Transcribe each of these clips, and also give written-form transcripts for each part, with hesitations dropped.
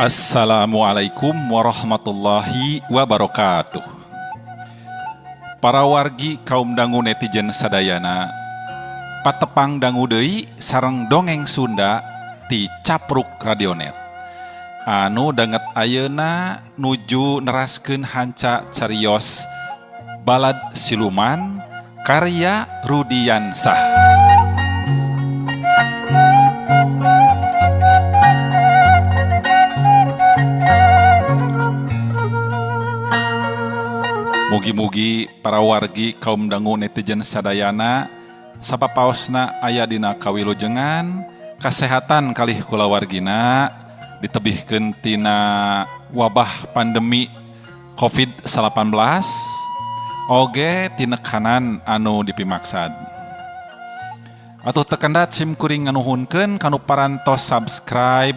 Assalamualaikum warahmatullahi wabarakatuh. Para wargi kaum dangu netizen sadayana, patepang dangu deui sareng dongeng Sunda ti Capruk Radionet. Anu danget ayeuna nuju neraskeun hanca carios Balad Siluman karya Rudiansah. Mugi-mugi para wargi kaum dangu netizen sadayana sapapaosna aya dina kawilujengan kasehatan kalih kulawargina ditebihkeun tina wabah pandemi COVID-19 oge tinekanan anu dipimaksad. Atuh tekendat sim kuring nganuhunkeun kanu parantos subscribe,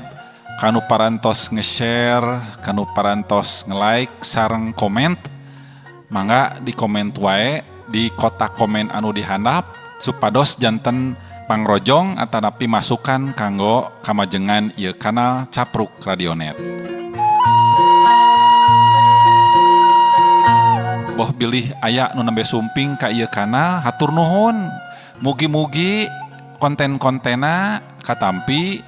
kanu parantos nge-share, kanu parantos nge-like sareng komen. Mangga di komen wae di kotak komen anu dihandap supados janten pangrojong atanapi masukan kanggo kamajengan ieu kanal Capruk Radionet. Boh bilih aya nu nembe sumping ka ieu kanal hatur nuhun. Mugi-mugi konten-kontena katampi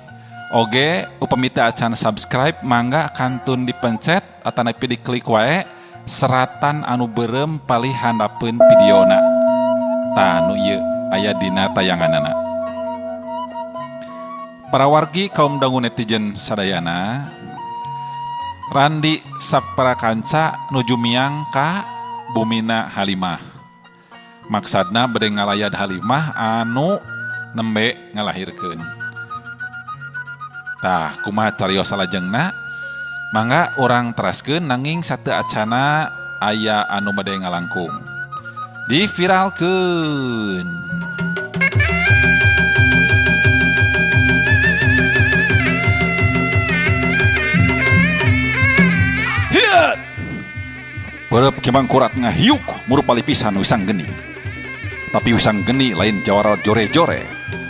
oge upami teu acan subscribe mangga kantun dipencet atanapi diklik wae seratan anu berem palih handapeun videona tanu ieu aya dina tayanganana. Para wargi kaum dangu netizen sadayana, Randi saprakanca nuju miang ka bumina Halimah. Maksadna bade ngalayad Halimah anu nembe ngalahirkeun. Tah kumaha carios salajengna? Mangga orang teraskeun nanging satu acana aya anu bade ngalangkung. Diviralkeun. Hiat. Beureup Kimang Kurat ngahiuk murupali pisan wisang geni. Tapi wisang geni lain jawara jore-jore.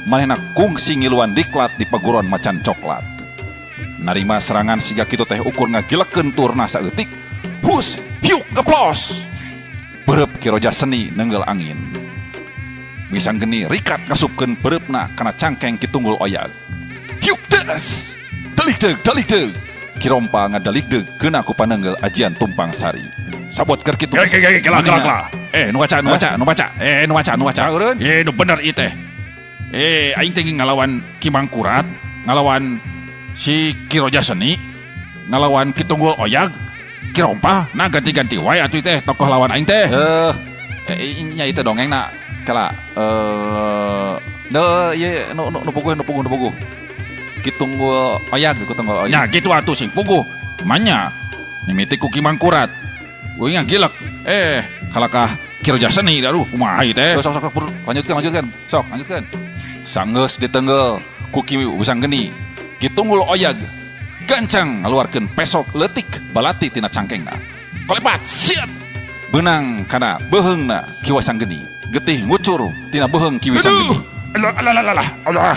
Manehna kungsi ngiluan diklat di paguron macan coklat. Narima serangan siga kitu teh ukur ngagilekeun turna saeutik. Hus, hiuk geplos. Beureup Kiroja Seni nenggel angin. Wisang geni rikat ngasupkeun beurepna kana cangkeng Kitunggul Oyag. Hiuk teuas. Dalig-deug. Kirompa ngadalig-deug keuna ku panenggel ajian Tumpang Sari. Sabot keur kitu. Gelak. Nu baca. Urun. Nu bener ieu teh. Aing teh ngalawan Kimang Kurat, ngalawan si Kiroja Seni, ngalawan Kitunggul Oyag, Kirompa, nah ganti-ganti wae atuh teh tokoh lawan aing teh. Nya itu dongengna kala ieu nu puguh. Kitunggul Oyag. Nya kitu atuh sing puguh. Manya mimiti ku Kimang Kurat. Gue ngagilek. Kalakah Kiroja Seni aduh kumaha ieu teh. Sok lanjutkeun. Sok lanjutkeun. Sanggeus ditenggel ku Wisang Geni. Kitunggul Oyag gancang ngaluarkeun pesok leutik balati tina cangkengna. Kolepat siat beunang kana beheungna Ki Wisang Geni. Getih ngucur tina beheung Ki Wisang Geni. Allah.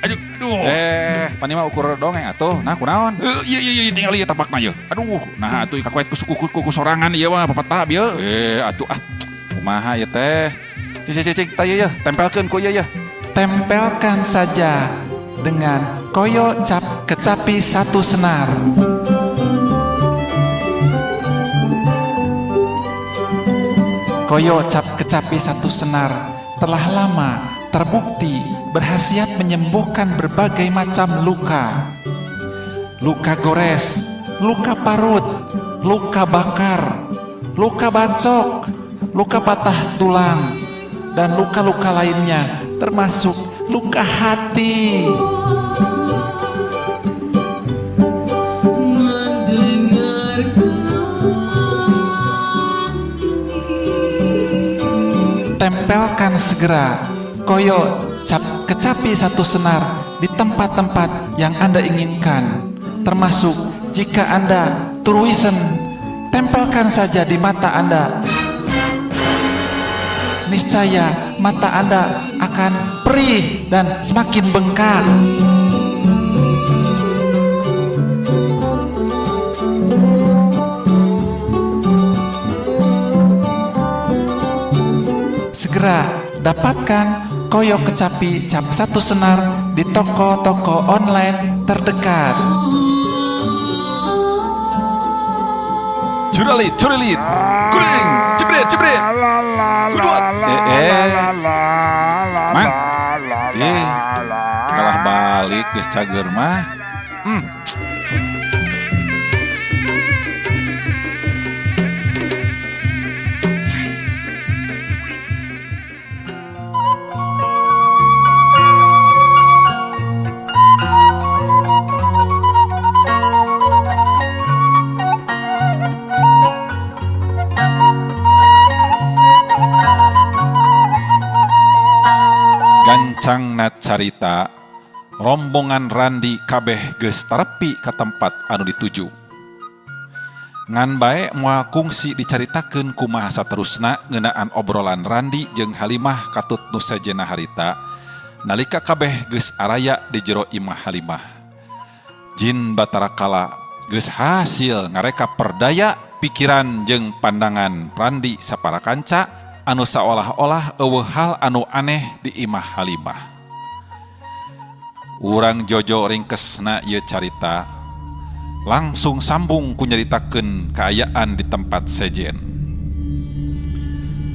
Aduh. Pani mah ukur dongeng atuh. Nah kunaon? Iya tinggal ieu tapakna ieu. Aduh, nah atuh kakuet ku sorangan ieu mah papatah ieu. Atuh kumaha ieu teh? Cicing tah ieu tempelkeun ku ieu. Tempelkan saja dengan koyo kecapi satu senar. Koyo kecapi satu senar telah lama terbukti berhasiat menyembuhkan berbagai macam luka. Luka gores, luka parut, luka bakar, luka bacok, luka patah tulang, dan luka-luka lainnya termasuk luka hati. Tempelkan segera koyo kecapi satu senar di tempat-tempat yang Anda inginkan, termasuk jika Anda turuisen, tempelkan saja di mata Anda. Niscaya mata Anda akan perih dan semakin bengkak. segera dapatkan Koyo Kecapi cap 1 senar di toko-toko online terdekat. Curalit, kuring, jebret, kuduat. Mang, kalah balik geus cager mah. Gancangna carita, rombongan Randi kabeh geus tarepi ka tempat anu dituju. Ngan bae moal kungsi dicaritakeun kumaha saterusna ngeunaan obrolan Randi jeung Halimah katut nu sajena harita nalika kabeh geus araya di jero imah Halimah. Jin Batara Kala geus hasil ngareka perdaya pikiran jeung pandangan Randi sapara kanca anu saolah-olah eueuh hal anu aneh di imah Halimah. Urang jojo ringkesna ieu carita langsung sambung ku nyaritakeun kaayaan di tempat sejen.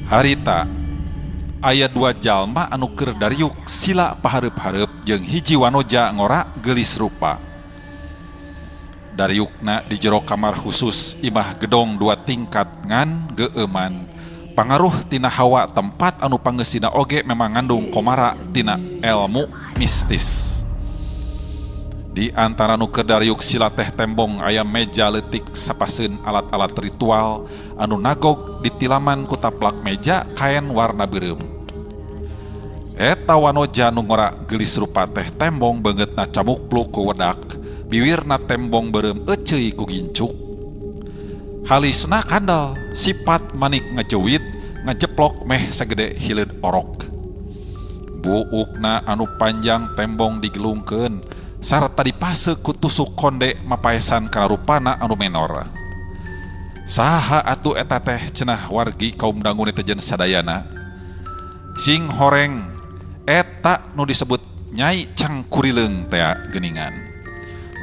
Harita aya 2 jalma anu keur dariuk sila pahareup-hareup jeung hiji wanoja ngora geulis rupa. Dariukna di jero kamar khusus imah gedong 2 tingkat ngan geueuman. Pangaruh tina hawa tempat anu pangeusina oge memang ngandung komara tina ilmu mistis. Di antara nu keur dariuk sila teh tembong aya meja leutik sapaseun alat-alat ritual anu nagog ditilaman ku taplak meja kain warna beureum. Eta wanoja nu ngora geulis rupa teh tembong beungeutna camukpluk ku wedak, bibirna tembong beureum euceuy ku gincuk. Halisna kandal, sifat manik ngejeuwit, ngejeplok meh sagede hileud orok. Buukna anu panjang tembong digelungkeun, sarta dipase ku tusuk konde mapaesan kana rupana anu menor. Saha atuh eta teh cenah wargi kaum dangu netajen sadayana. Sing horeng eta nu disebut Nyai Cangkurileung teh geuningan.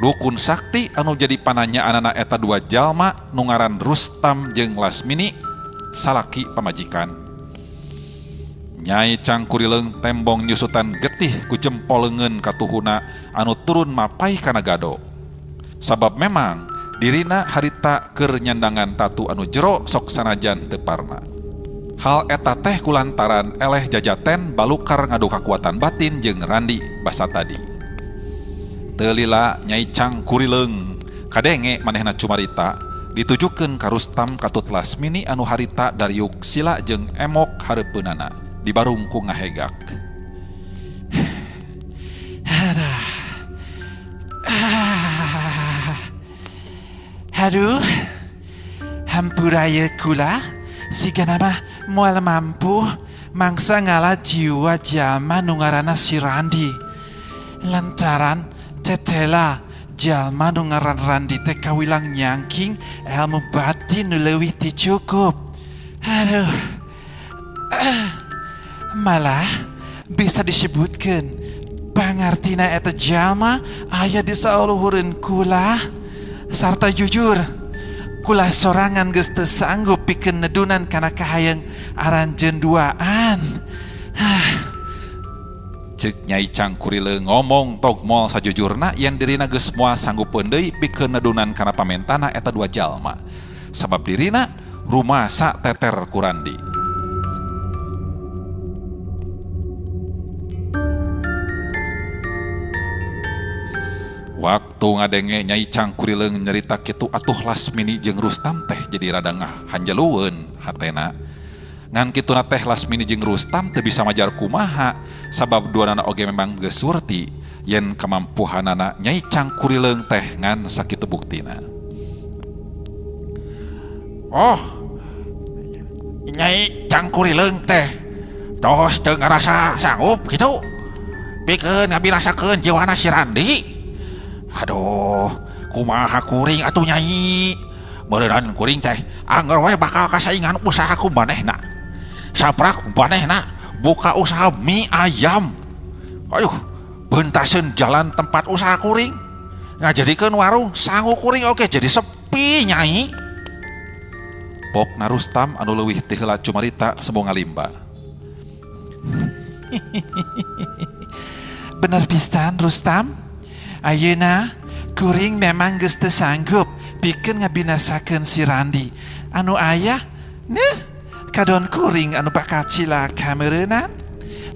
Dukun sakti anu jadi pananya anana eta 2 jalma nu ngaran Rustam jeung Lasmini salaki pamajikan. Nyai Cangkurileung tembong nyusutan getih ku jempol leungeun katuhuna anu turun mapai kana gado. Sabab memang dirina harita keur nyandangan tatu anu jero sok sanajan teu parna. Hal eta teh kulantaran eleh jajaten balukar ngadu kakuatan batin jeung Randi basa tadi. Teu lila Nyai Cangkurileung kadenge manehna cumarita ditujukeun ka Rustam katut Lasmini anu harita dariuk sila jeung emok hareupeunana dibarung ku ngahegak. Aduh, hampura ieu kula sigana mah moal mampu mangsa ngalah jiwa jalma nu ngaranna si Randi. Lantaran tetela jalma nu ngaran Randi teh kawilang nyangking ilmu batin nu leuwih ti cukup. Aduh. Malah bisa disebutkeun pangartina eta jalma aya di sauluhureun kula sarta jujur kula sorangan geus teu sanggup pikeun nedunan kana kahayang aran jenduaan. Ceuk Nyai Cangkurileung ngomong tog moal sajujurna yen dirina geus moal sanggupeun deui pikeun nedunan kana pamentana eta 2 jalma. Sabab dirina rumasa teter ku Randi. Waktu ngadenge Nyai Cangkurileung nyarita kitu atuh Lasmini jeung Rustam teh jadi rada ngahanjelueun hatena. Ngan kituna teh Lasmini jeung Rustam teu bisa majar kumaha sabab duanana oge memang geus surti yen kamampuhanana Nyai Cangkurileung teh ngan sakitu buktina. Oh, Nyai Cangkurileung teh tos teu ngarasa sanggup kitu pikeun ngabirasakeun jiwana si Randi. Aduh, kumaha kuring atuh Nyai. Meureun kuring teh anggar wae bakal kasaingan usaha ku manehna. sabrak manehna buka usaha mie ayam. Aduh, bentaseun jalan tempat usaha kuring. Ngajadikeun warung sangu kuring oke jadi sepi nyai. Pokna Rustam anu leuwih teu heula cumarita sembung ngalimba. Bener pisan Rustam. Ayeuna kuring memang geus teu sanggup pikeun ngabinasakeun si Randi. Anu aya, kadon kuring anu bakal cilaka meureunana.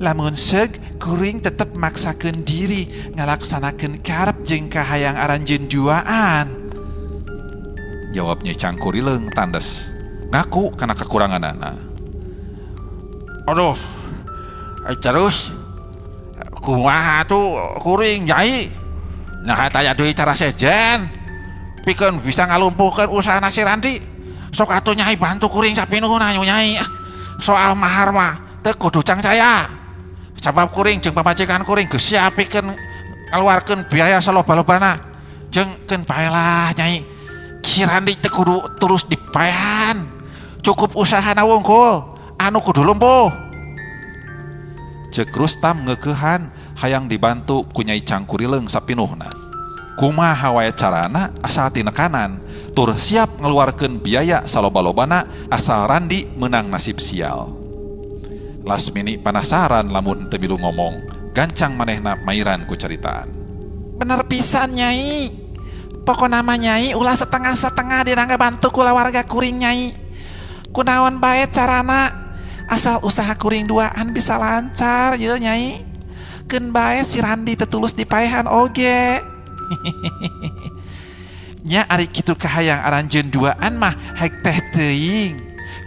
Lamun seug kuring tetep maksakeun diri ngalaksanakeun karep jeung kahayang aranjeun juaan. Jawab Nyai Cangkurileung tandes ngaku kana kekuranganana. Aduh, terus kumaha tuh kuring nyai? Nah tanya deui cara sejen pikeun bisa ngalumpuhkeun usaha si Randi. Sok atuh nyai bantu kuring sapinuhna nyai. Soal mahar mah teu kudu cangcaya. Sabab kuring jeung pamajikan kuring geus siap pikeun ngaluarkeun biaya saloba-lobana. Jeung keun bae lah nyai. Si Randi teu kudu terus dipaehan. Cukup usahana wungkul anu kudu lumpuh. Cek Rustam ngeukehan hayang dibantu ku Nyai Cangkurileung sapinuhna. Kumaha wae carana asal tinekanan tur siap ngeluarkeun biaya saloba-lobana asal Randi menang nasib sial. Lasmini penasaran lamun teu milu ngomong, gancang manehna mairan ku caritaan. Bener pisan nyai. Pokona mah nyai ulah setengah-setengah dina ngabantu kula warga kuring nyai. Kunaon bae carana asal usaha kuring duaan bisa lancar ye nyai. Keun bae si Randi tetulus dipaehan oge. Nya ari kitu kahayang aranjeun duaan mah hek teh teuing.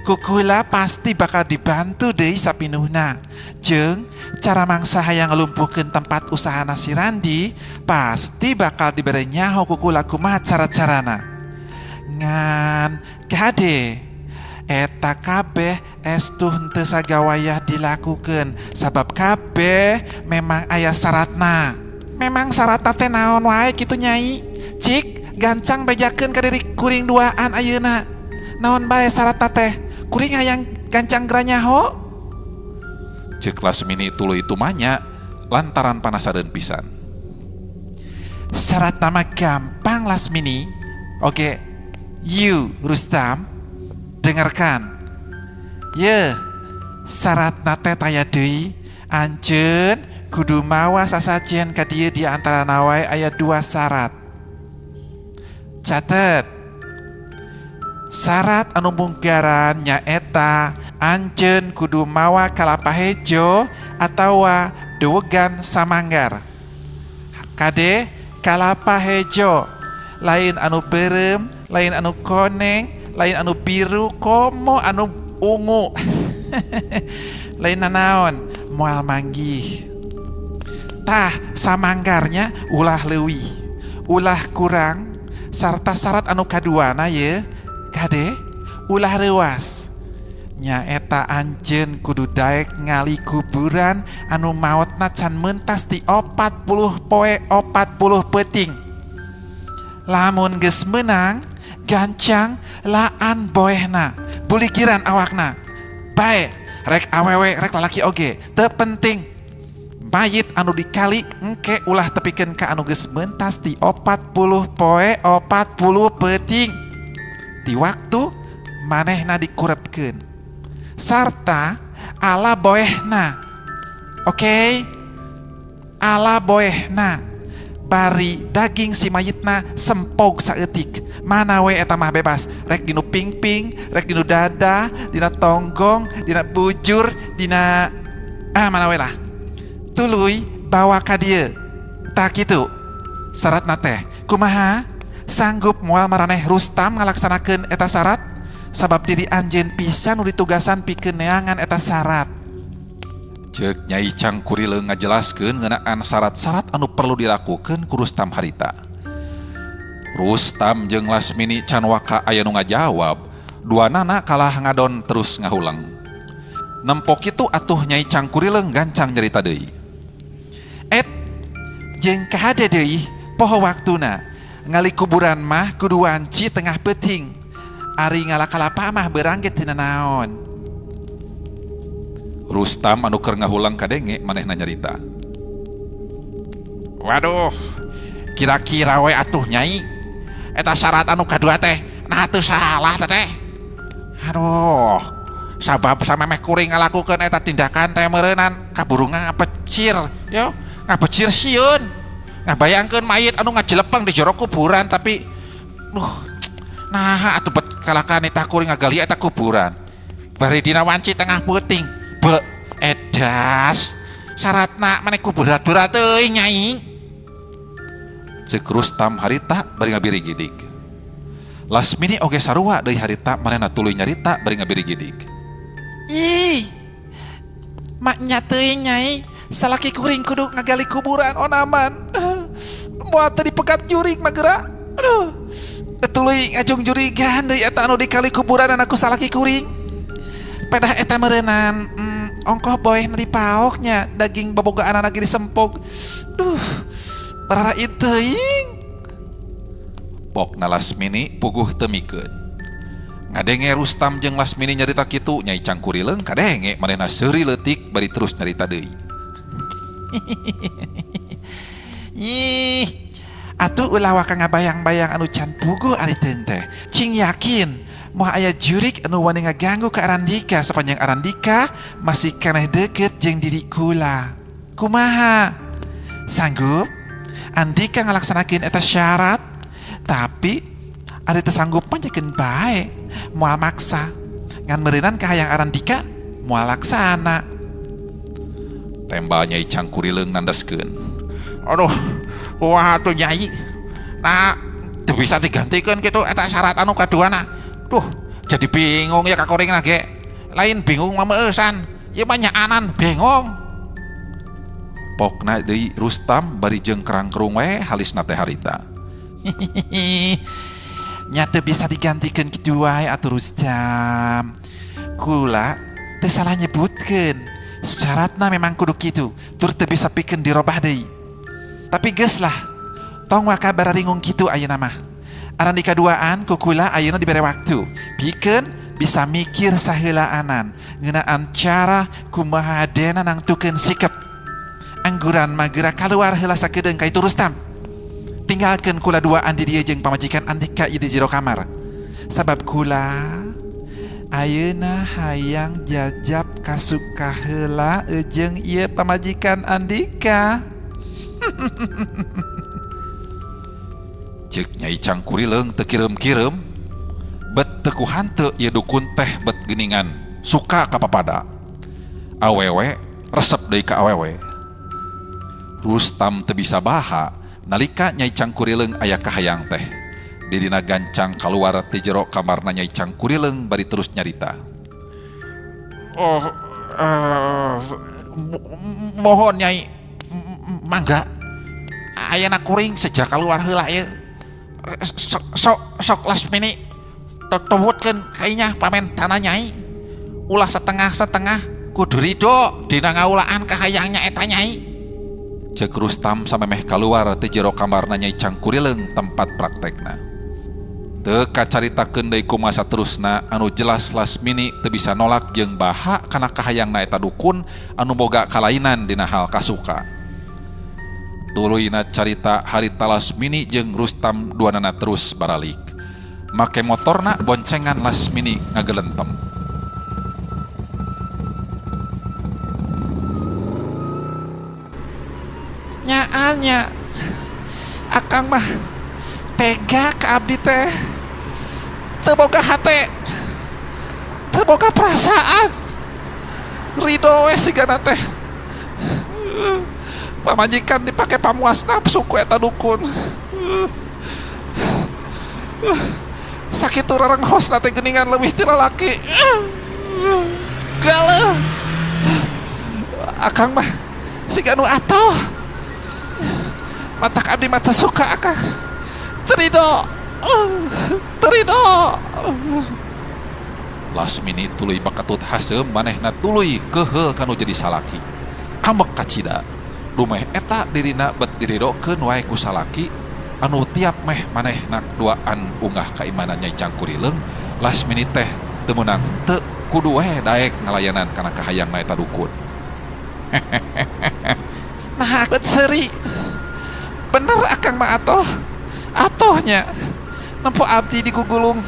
Kukula pasti bakal dibantu deui sapinuhna. Jeung cara mangsa hayang ngelumpuhkeun tempat usahana si Randi pasti bakal dibere nyaho kukula kumaha cara-carana. Ngan kade eta kabeh estuh henteu sagawayah dilakukeun sabab kabeh memang aya syaratna. Memang syaratna teh naon wae kitu nyai? Cik gancang bejakeun ka diri kuring duaan ayeuna. Naon bae syaratna teh? Kuring hayang gancang granyaho? Cek Lasmini tuluy tumanya lantaran panasareun pisan. Syaratna mah gampang Lasmini. Oke, you Rustam dengarkan. Ye, syaratna teh taya deui, anjeun kudu mawa sasajen ka dieu di antara nawai aya 2 syarat. Catet. Syarat anu munggaran nyaeta anjeun kudu mawa kalapa hejo atawa dewegan samanggar. Kade kalapa hejo, lain anu beureum, lain anu koneng, lain anu biru, komo anu ungu. Lain nanaon moal manggih. Tah samanggarnya ulah leuwih, ulah kurang, sarta syarat anu kaduana ye kade ulah reuas. Nyaeta anjeun kudu daek ngali kuburan anu maotna can meuntas ti 40 poe 40 peuting. Lamun geus meunang gancang laan boehna, bulikiran awakna. Bae, rek awewe rek lalaki oge, teu penting. Mayit anu dikali engke ulah tepikeun ka anu geus meuntas ti 40 poe 40 peuting. Ti waktu manehna dikurepkeun. Sarta ala boehna. Oke? Ala boehna. Bari daging si mayitna sempog saeutik. Mana we eta mah bebas. Rek dinu pingping, rek dinu dada, dina tonggong, dina bujur, dina mana we lah. Tuluy bawa ka dieu. Tak kitu. Syaratna teh kumaha? Sanggup moal maraneh Rustam ngalaksanakeun eta syarat? Sabab diri anjeun pisan nu ditugasan pikeun neangan eta syarat. Cek Nyai Cangkurileung ngajelaskeun ngeunaan syarat-syarat anu perlu dilakukeun ku Rustam harita. Rustam jeung Lasmini can waka aya nu ngajawab, duanana kalah ngadon terus ngahulang. Nempok kitu atuh Nyai Cangkurileung gancang nyarita deui. Jeung kahade deui poho waktuna. Ngali kuburan mah kudu wanci tengah peuting. Ari ngalakalapa mah beurang ge teu naon. Rustam anu keur ngahulang kadenge manehna nyarita. Waduh, kira-kira we atuh Nyai, eta syarat anu kadua teh nah teu salah teh. Aduh, sabab samemeh kuring ngalakukeun eta tindakan teh meureunnan kaburu ngapecir, yo ngapecir sieun. Ngabayangkeun mayit anu ngajelepeng di jero kuburan tapi nah atuh bet kalakan eta kuring ngagali eta kuburan. Bari dina wanci tengah peuting. Be edas syaratna maneh ku berat-berat euy Nyai. Ceuk Rustam harita bari ngabiri gidig. Lasmini oge sarua deui harita manehna tuluy nyarita bari ngabiri gidig. Ih, maknya teuing Nyai, salaki kuring kudu ngagali kuburan onaman. Moal teu dipegat jurig mah geura. Aduh, tuluy ngajung jurigan deui eta anu dikali kuburan anakku salaki kuring. Pedah eta meureunnan ongkoh boeh dipaoknya daging bobogaan lagi disempog. Duh, parara itu teuing. Pokna Lasmini puguh teu mikeun. Ngadenge Rustam jeung Lasmini nyarita kitu, Nyai Cangkurileung kadenge manehna seuri leutik bari terus nyarita deui. Ih, atuh ulah waka ngabayang-bayang anu can puguh ari teu teh. Cing yakin moal aya jurig anu wani ngaganggu ka Arandika sapanjang Arandika masih keneh deket jeung diri kula. Kumaha? Sanggup? Andika ngalaksanakeun eta syarat, tapi ari teu sanggup panjekeun bae moal maksa. Ngan meureunnan kahayang Arandika moal laksana. Tembal Nyai Cangkurileung nandaskeun. Aduh, wah tuh Nyai. Nah, teu bisa digantikeun kitu eta syarat anu kaduana. Duh, jadi bingung ya kakuring lagi. Lain bingung mah meueusan, ieu mah nyaanan bengong. Pokna deui Rustam bari jeung kerang-kerung we halisna teh harita. Nya teu bisa digantikeun kitu wae atuh Rustam. Kula teu salah nyebutkeun. Syaratna memang kudu kitu, tur teu bisa pikeun dirobah deui. Tapi geus lah, tong waka bararingung kitu ayeuna mah. Arandika duaan ku kula ayeuna dibere waktu. Pikeun bisa mikir saheulaanan ngeunaan cara kumaha dena nangtukeun sikep. Angguran mah geura kaluar heula sakedeung ka itu Rustam. Tinggalkeun kula duaan di dieu jeung pamajikan Andika ieu di jero kamar. Sabab kula ayeuna hayang jajab kasuka heula jeung ieu pamajikan Andika. Ceuk Nyai Cangkurileung teu kirem-kirem, bet teu ku hanteu ieu dukun teh bet geuningan suka ka papada. Awewe resep deui ka awewe. Rustam teu bisa baha nalika Nyai Cangkurileung aya kahayang teh. Dirina gancang kaluar ti jero kamarna Nyai Cangkurileung bari terus nyarita. Oh, mohon Nyai, mangga. Ayeuna kuring sejak keluar heula ieu. Sok Lasmini tuwutkeun kainya pamen tanah Nyai. Ulah setengah-setengah kudu ridho dina ngaulaan kahayangnya eta Nyai. Ceuk Rustam samemeh kaluar ti jero kamarna Nyai Cangkurileung tempat praktekna. Teu kacaritakeun deui kumaha saterusna anu jelas Lasmini teu bisa nolak jeung baha kana kahayangna eta dukun anu boga kalainan dina hal kasuka. Tuluyna carita harita Lasmini jeung Rustam duanana terus baralik. Make motorna boncengan Lasmini ngagelentem. Nyaanya akang mah tega ka abdi teh. Teu boga hate, teu boga perasaan. Ridho we sigana teh. Pamajikan dipake pamuas nafsu ku eta dukun. Sakitu rarengosna teh geuningan leuwih ti lalaki. Galeuh. Akang mah siga nu atoh. Matak abdi mata suka akang. Terido. Lasmini tuluy bakatut haseum manehna tuluy keheul kanu jadi salaki. Ambek kacida. Dumeh eta dirina bet diridokeun wae ku salaki anu tiap meh manehna duaan unggah kaimanan Nyai Cangkurileung. Lasmini teh teu meunang teu kudu we daek ngalayanan kana kahayangna eta dukun. Nah, bet seri. Bener akang mah atohnya. Nempo abdi digugulung.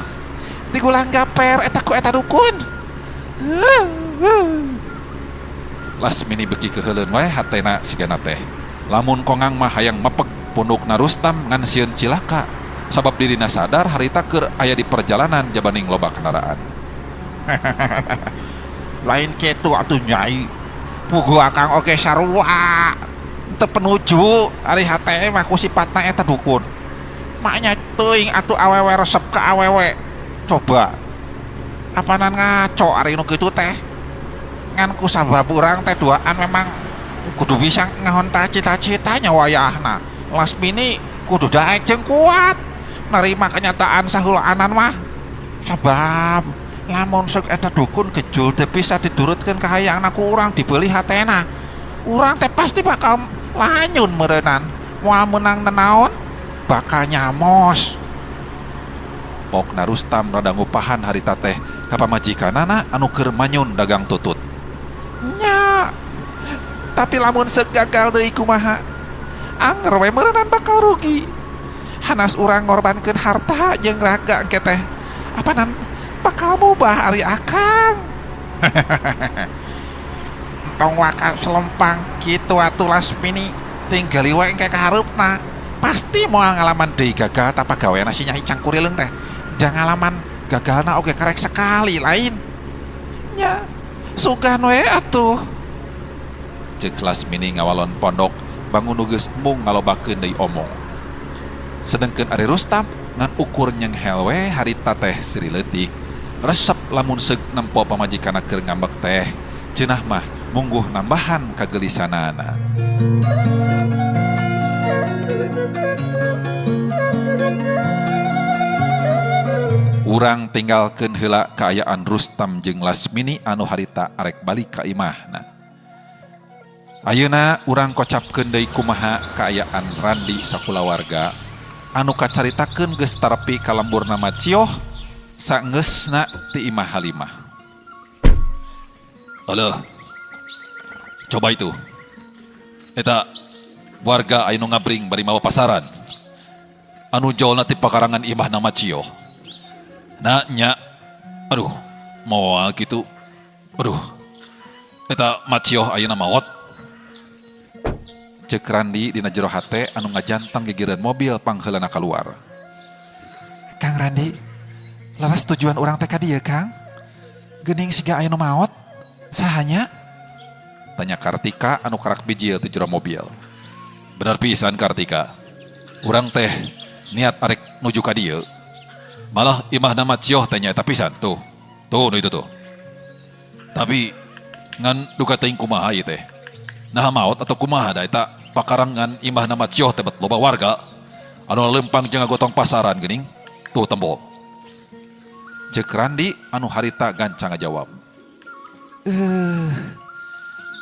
Digulang gaper eta ku eta dukun. Lasmini beki keheuleun wae hatena sigana teh. Lamun kongang mah hayang mepek pundukna Rustam ngan sieun cilaka. Sabab dirina sadar harita keur aya di perjalanan jabaning loba kendaraan. Lain kitu atuh Nyai. Pugu akang oge sarua. Teu penuju ari hate mah ku sifatna eta dukun. Maknya teuing atuh awewe resep ka awewe. Coba. Apanan ngaco ari nu kitu teh. Ngan ku sabab urang teh duaan memang kudu bisa ngahonta cita-citanya wayahna. Lasmini kudu daek jeung kuat nerima kenyataan sahulaanan mah. Sabab lamun sok eta dukun gejul teh bisa diturutkeun kahayangna ku urang dibeli hatena. Urang teh pasti bakal lanyun meureunnan. Moal meunang nenaon bakal nyamos. Pokna Rustam rada ngupahan harita teh ka pamajikanana anu keur manyun dagang tutut. Nya. Tapi lamun segagal deui kumaha? Anger we meureunnan bakal rugi. Hanas urang ngorbankeun harta jeung raga engke teh. Apanan bakal mubah ari akang. Entong wakal selempang kitu atuh Lasmini. Tinggali we engke ka hareupna. Pasti moal ngalaman deui gagal tapa gaweana si Nyai Cangkurileung teh. Dan ngalaman gagalna oge karek sekali lain. Nya. Sugan we atuh. Ceuk Lasmini ngawalon pondok bangun nu geus mung ngalobakeun deui omong. Sedengkeun ari Rustam ngan ukur nyenghel we harita teh siri leutik. Resep lamun seug nempo pamajikanna keur ngambek teh. Ceunah mah mungguh nambahan kagelisanana. Urang tinggalkeun heula kaayaan Rustam jeung Lasmini anu harita arek balik ka imahna. Ayeuna urang kocapkeun deui kumaha kaayaan Randi sakulawarga anu kacaritakeun geus tarepi ka lemburna Macioh saenggeusna ti imah Halimah. Aleuh. Coba itu. Eta warga anu ngabring bari mawa pasaran. Anu jolna ti pakarangan imahna Macioh. Nah, nya, aduh, moal gitu, aduh, eta Macioh ayeuna maot. Ceuk Randi dina jero hate anu ngajantang gigireun mobil pangheulana kaluar. Kang Randi, laras tujuan urang teh ka dieu Kang? Geuning siga ayeuna maot? Sahanya? Tanya Kartika anu karak bijil ti jero mobil. Bener pisan Kartika, urang teh niat arek nuju ka dieu. Malah imahna Macioh tanya eta pisan tuh nu itu tuh. Tapi ngan duka teuing kumaha ieu teh. Nah maot atau kumaha da eta pakarangan imahna Macioh teh bet loba warga anu lempang jeung ngagotong pasaran geuning. Tuh tembo. Ceuk Randi anu harita gancang ngajawab.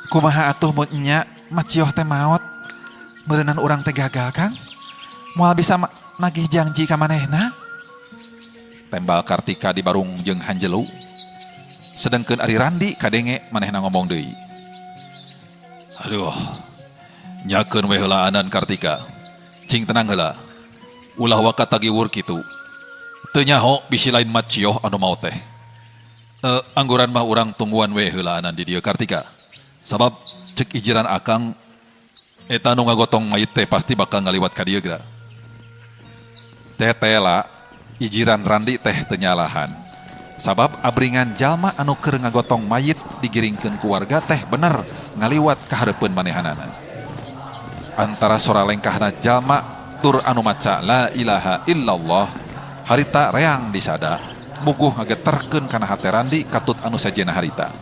Kumaha atuh mun nya Macioh teh maot? Meureunnan urang teh gagal Kang. Moal bisa nagih janji ka manehna? Tembal Kartika di barung jeung Hanjelu. Sedengkeun ari Randi kadenge manehna ngomong deui. Aduh. Nyakeun we heula anan Kartika. Cing tenang heula. Ulah wakat tagiwur kitu. Teu nyaho bisi lain Macioh anu maot teh. Angguran mah urang tungguan we heula anan di dieu Kartika. Sabab ceuk ijiran akang eta nu ngagotong mayit teh pasti bakal ngaliwat ka dieu geura. Tetela ijiran Randi teh teu nyalahan. Sabab abringan jalma anu keur ngagotong mayit digiringkeun ku warga teh bener ngaliwat ka hareupeun manehanana. Antara sora lengkahna jalma tur anu maca la ilaha illallah harita reang disada muguh ngageterkeun kana hate Randi katut anu sajena harita.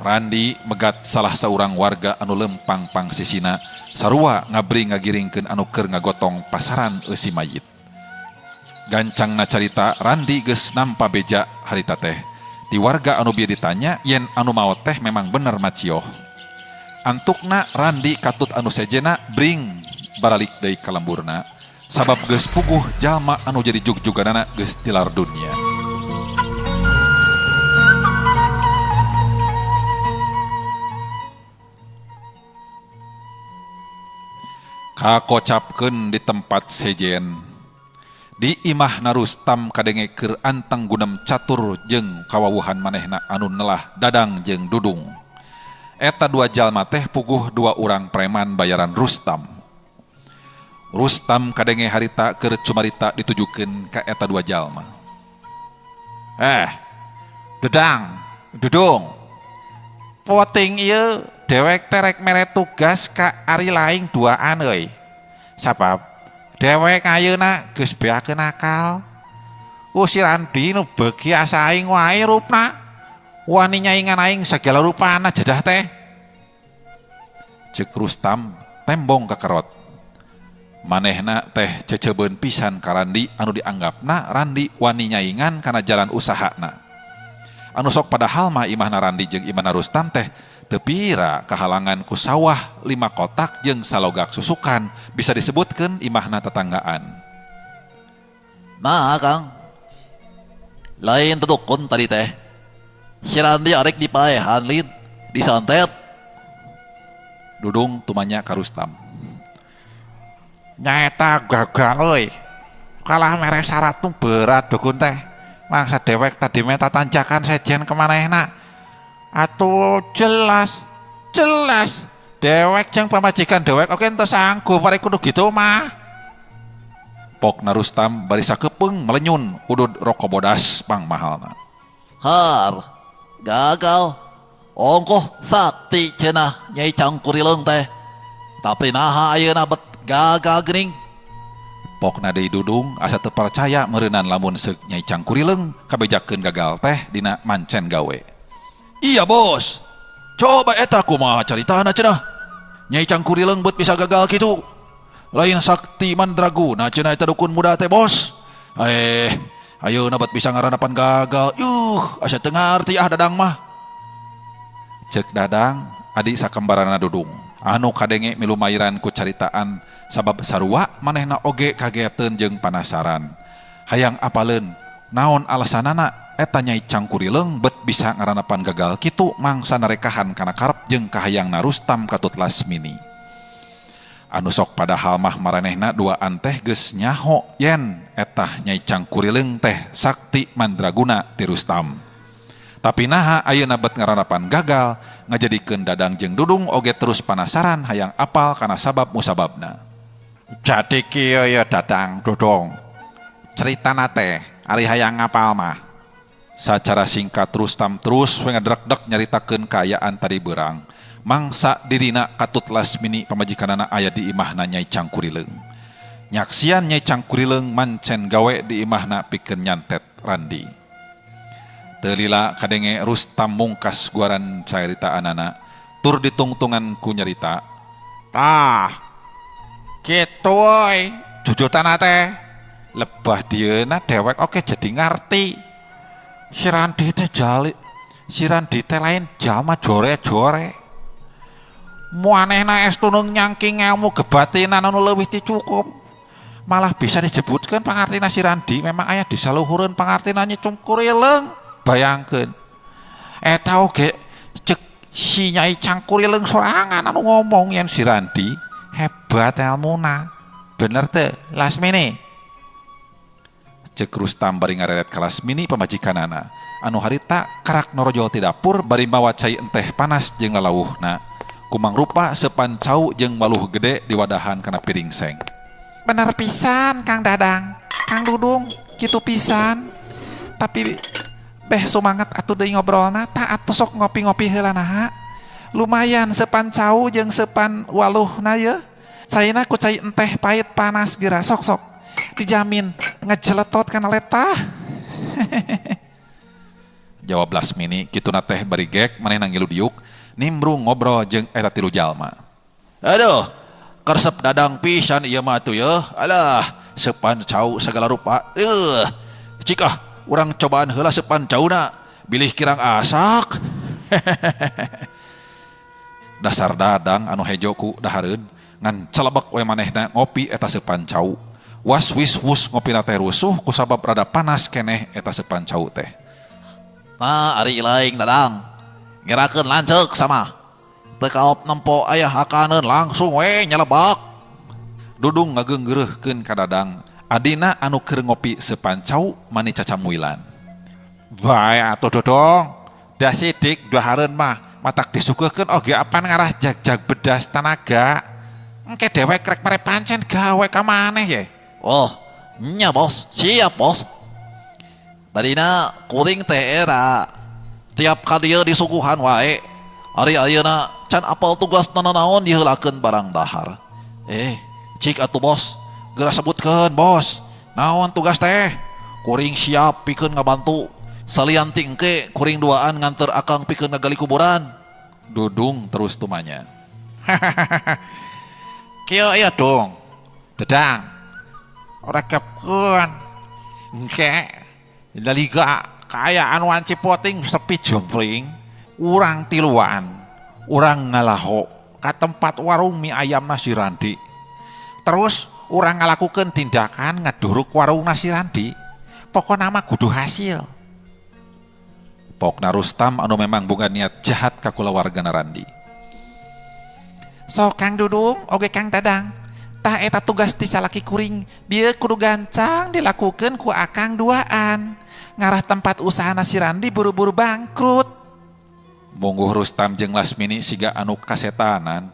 Randi megat salah saurang warga anu lempang pangsisina sarua ngabring ngagiringkeun anu keur ngagotong pasaran eusi mayit. Gancang ngacarita Randi geus nampa beja harita teh. Di warga anu bieu ditanya yen anu maot teh memang bener Macioh. Antukna Randi katut anu sejena bring baralik deui ka lemburna sabab geus puguh jalma anu jadi jug-juganana geus tilar dunia. Kakocapkeun di tempat sejen di imahna Rustam kadenge keur antang gunem catur jeung kawawuhan manehna anu nelah Dadang jeung Dudung. Eta dua jalma teh puguh dua urang preman bayaran Rustam. Rustam kadenge harita keur cumarita ditujukeun ka eta dua jalma. Dadang, Dudung, poting ieu dewek terek mere tugas ka ari laing duaan euy. Sabab dewek ayeuna geus beakeun akal. Si Randi nu beuki asa aing wae rupna. Wani nyaingan aing sagala rupana jadah teh. Ceuk Rustam tembong kakerot. Manehna teh cecebeun pisan ka Randi anu dianggapna Randi wani nyaingan kana jalan usahana. Anu sok padahal mah imahna Randi jeung imahna Rustam teh teu pira kahalangan ku sawah 5 kotak jeung salogak susukan, bisa disebutkeun imahna tetanggaan. Nah Kang, lain tetukun tadi teh si Randi arek dipaehan lin disantet. Dudung tumanya ka Rustam. Nyaeta gagal euy. Kalah mere syarat nu berat dukun teh. Mangsa dewek tadi meta tanjakan sejen ke manehna. Atuh jelas dewek jeung pamajikan dewek oke ente sanggup bari kudu gitu mah. Pokna Rustam bari sakepeung melenyun udud roko bodas pangmahalna. Har, gagal. Ongkoh sakti cenah Nyai Cangkurileung teh. Tapi naha ayeuna bet gagal geuning. Pokna deui Dudung asa teu percaya meureunan lamun seuk Nyai Cangkurileung kabejakeun gagal teh dina mancen gawe. Iya bos, coba eta kumaha caritana cenah. Nyai Cangkurileung bet bisa gagal gitu. Lain sakti mandraguna cenah eta dukun muda teh bos. Ayeuna bet bisa ngaranapan gagal. Asa teu ngarti Dadang mah. Ceuk Dadang adik sakembarana Dudung anu kadenge milu mairan ku caritaan sabab sarua manehna oge kageteun jeung panasaran. Hayang apaleun naon alasanana eta Nyai Cangkurileung bet bisa ngaranapan gagal kitu mangsa narekahan kana karep jeung kahayangna Rustam katut Lasmini. Anu sok padahal mah maranehna duaan teh geus nyaho yen eta Nyai Cangkurileung teh sakti mandraguna ti Rustam. Tapi naha ayeuna bet ngaranapan gagal ngajadikeun Dadang jeung Dudung oge terus panasaran hayang apal kana sabab musababna. Jadi kieu ya Dadang Dudung. Ceritana teh ari hayang ngapal mah. Sacara singkat Rustam terus ngedrek-dek nyaritakeun kaayaan tadi beurang. Mangsa dirina katut Lasmini pamajikanana aya di imahna Nyai Cangkurileung. Nyaksian Nyai Cangkurileung mancen gawe di imahna pikeun nyantet Randi. Teu lila kadenge Rustam mungkas guaran caritaanana tur ditungtungan ku nyarita. Tah. Kitu euy, jujutana teh. Lebah dieuna dewek oke jadi ngarti. Si Randi teh lain jalma jore-jore. Muanehna estu nu nyangking ilmu gebatinan anu leuwih ti cukup. Malah bisa disebutkeun pangartina si Randi memang aya di saluhureun pangartina Nyai Cangkurileung. Bayangkeun. Eta oge cek si Nyai Cangkurileung sorangan anu ngomong yen si Randi hebat ilmuna. Bener teu Lasmini? Cek Rustam bari ngareret ka Lasmini pamajikanana anu harita karak norojol ti dapur bari mawa cai enteh panas jeung lalawuhna. Kumang rupa sepan cau jeung waluh gede diwadahan kana piring seng. Bener pisan Kang Dadang, Kang Dudung, kitu pisan. Tapi beh semangat atuh deui ngobrolna, tah atuh sok ngopi-ngopi heula naha. Lumayan sepan cau jeung sepan waluhna ye. Caina ku cai enteh pahit panas geura sok-sok. Dijamin ngejeletot kana letah. Jawab Lasmini kituna teh bari gek manehna ngilu diuk nimbrung ngobrol jeung eta tilu jalma. Aduh, karesep Dadang pisan ieu mah atuh yeuh. Alah, sepan cau sagala rupa. Cikah urang cobaan heula sepan cauna, bilih kirang asak. Dasar Dadang anu hejo ku dahareun ngan celebek we manehna ngopi eta sepan cau. Was wis wus ngopina teh rusuh kusabab rada panas keneh eta sepancau teh. Nah, ari laing dadang. Gerakeun lanceuk sama. Teu kaop nempo aya hakaneun langsung we nyelebak. Dudung ngageunggeureurkeun ka Dadang. Adina anu keur ngopi sepancau mani cacamuilan. Bae atuh Dodong. Da sidik dua hareun mah matak disuguhkeun oge apan ngarah jag-jag bedas tanaga. Engke dewek rek mere pancen gawe ka maneh ye. Oh, nya bos, siap bos. Tadina kuring teh era tiap kali disuguhan wae. Ari ayeuna can apal tugas nanaon diheulakeun barang dahar. Cik atuh bos, geura sebutkeun bos. Naon tugas teh? Kuring siap pikeun ngabantu. Salianti engke kuring duaan nganter akang pikeun ngagali kuburan. Dudung terus tumanya. Kieu ieu dong. Dedang. Ora kepkeun. Engke daliga kaayaan wan Cipoting sepi jompling. Urang tiluan. Urang ngalaho ka tempat warung mie ayam nasi Randi. Terus urang ngalakukeun tindakan ngeduruk warung nasi Randi. Pokona mah kudu hasil. Pokna Rustam anu memang boga niat jahat ka kulawargana Randi. So Kang Dudung, oge Kang Dadang. Tah eta tugas ti salaki kuring, bieu kudu gancang dilakukeun ku akang duaan. Ngarah tempat usaha nasi Randi buru-buru bangkrut. Mungguh Rustam jeung Lasmini siga anu kasetanan.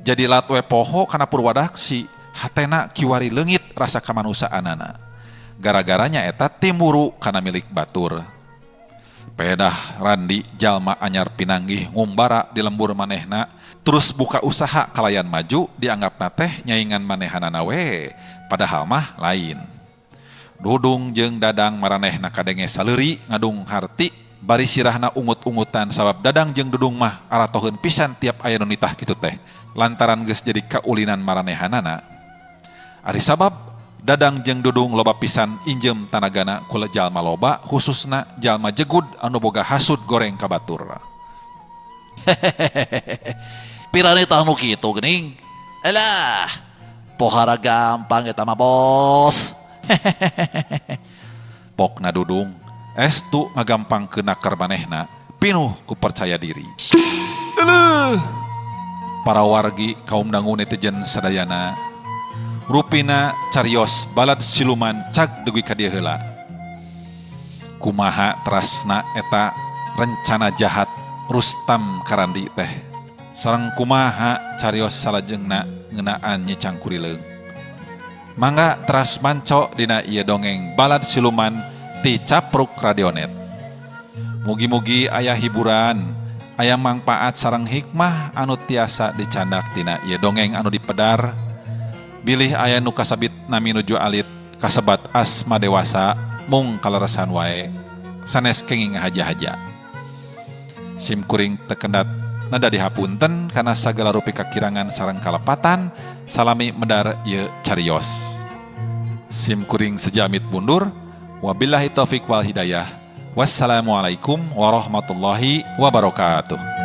Jadi latwe poho kana Purwadaksi, hatena kiwari leungit rasa kamanusaanana. Gara-garanya eta timuru kana milik batur. Pedah Randi jalma anyar pinanggih ngumbara di lembur manehna, terus buka usaha kalayan maju dianggap teh nyaingan manehanana we, padahal mah lain. Dudung jeung Dadang maranehna kadenge saleuri ngadung harti bari sirahna ungut-ungutan sabab Dadang jeung Dudung mah aratoheun pisan tiap aya nu nitah kitu teh lantaran geus jadi kaulinan maranehanana. Ari sabab Dadang jeung Dudung loba pisan injem tanagana ku jalma loba khususna jalma jegud anu boga hasud goreng ka batur. Pirani tah nu kitu geuning. Alah, pohara gampang eta mah bos. Pokna Dudung estu ngagampangkeun nakar manehna pinuh ku percaya diri. Para wargi kaum dangu netizen sadayana rupina carios balad siluman cag deui ka dieu heula. Kumaha terasna eta rencana jahat Rustam Karandi teh. Sareng kumaha carios salajengna ngeunaan Nyi Cangkurileung. Mangga teras manco dina ieu dongeng balad siluman ti Capruk Radionet. Mugi-mugi aya hiburan, aya mangpaat sareng hikmah anu tiasa dicandak tina ieu dongeng anu dipedar. Bilih aya nu kasabit nami nuju alit kasebat asma dewasa mung kaleresan wae sanes kenging haja-haja. Sim kuring tekendat nada dihapunten kana sagala rupi kakirangan sareng kalepatan salami medar ieu carios. Sim kuring sejamit mundur. Wabillahi taufik wal hidayah. Wassalamualaikum warahmatullahi wabarakatuh.